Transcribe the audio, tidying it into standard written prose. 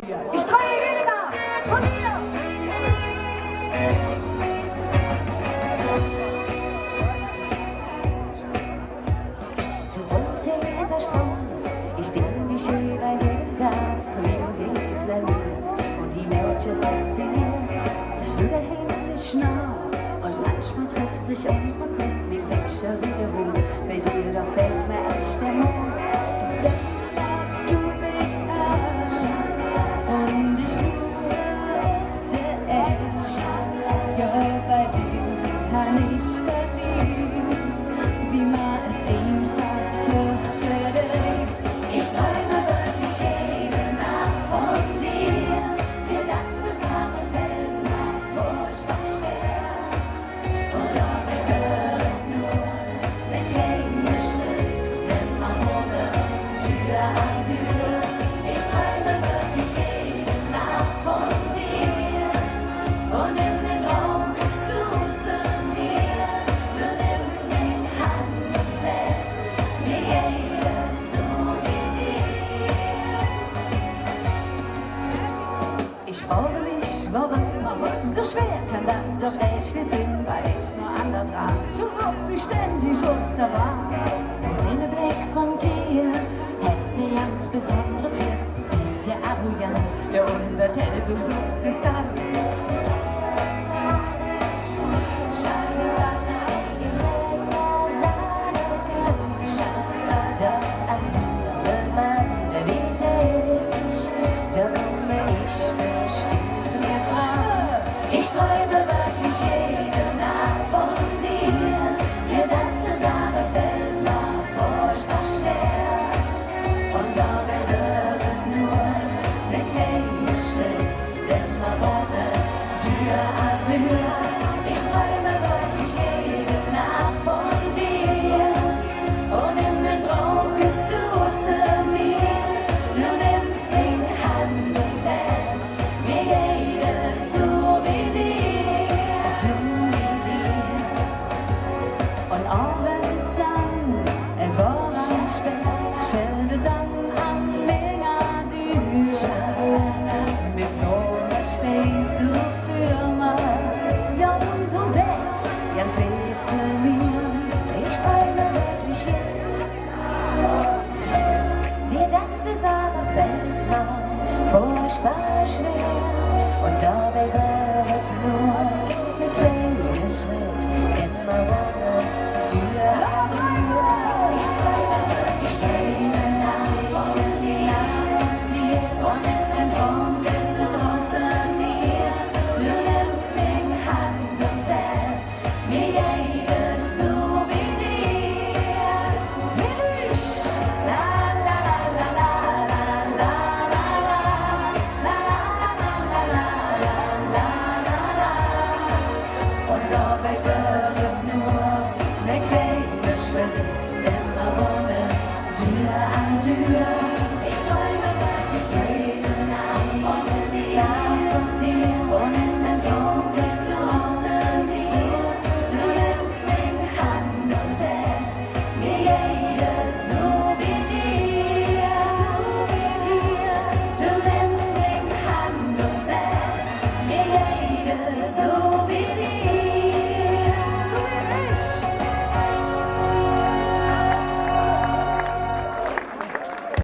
dir. Ich träume Helena von dir. Du wohnst hier in der Straße, ich seh dich über jeden Tag, wie du Hilfe liebst und die Mädchen faszinierst. Ich würde himmlisch nah und manchmal trifft sich unsere Blick wie Fische wie Ruhe. Bei dir, da fällt mir echt der Mond. Du mich an und ich suchte echt. Ja, bei dir kann ich verlieben, wie man es einfach fürchtet. Ich träume wirklich jede Nacht von dir. Der ganze Sache fällt mir furchtbar schwer. Und doch gehört nur der kleine Schritt, immer ohne Tür an Tür. Ich träume wirklich jede Nacht von dir. Und in den Traum bist du zu mir. Du nimmst mich an und setzt mir jeder so wie dir. Ich frage mich, warum so schwer kann das doch echt nicht sein, weil ich nur an der dran. Du rufst mich ständig aus der Bahn. Dein Blick von dir hält mir ganz besondere Flirt. Bist ja arrogant, ja unterhält und so Distanz. Ich träume wirklich jede Nacht von dir. Die ganze Sache fällt mir furchtbar schwer. Und dabei wird es nur der kleine Schritt, immer ohne Tür an Tür. Ich träume wirklich jede Nacht von dir. Und in den Traum bist du zu mir. Du nimmst mich Hand und setzt mir jede zu wie dir, so wie dir. Und auch wenn es dann, es war ein Speziell, dann am Mega Tür. Mit Nora stehst du für mich, ja und du sagst, ganz lieb zu mir. Ich träume wirklich hier. Die ganze Sache fällt mir furchtbar schwer und dabei wird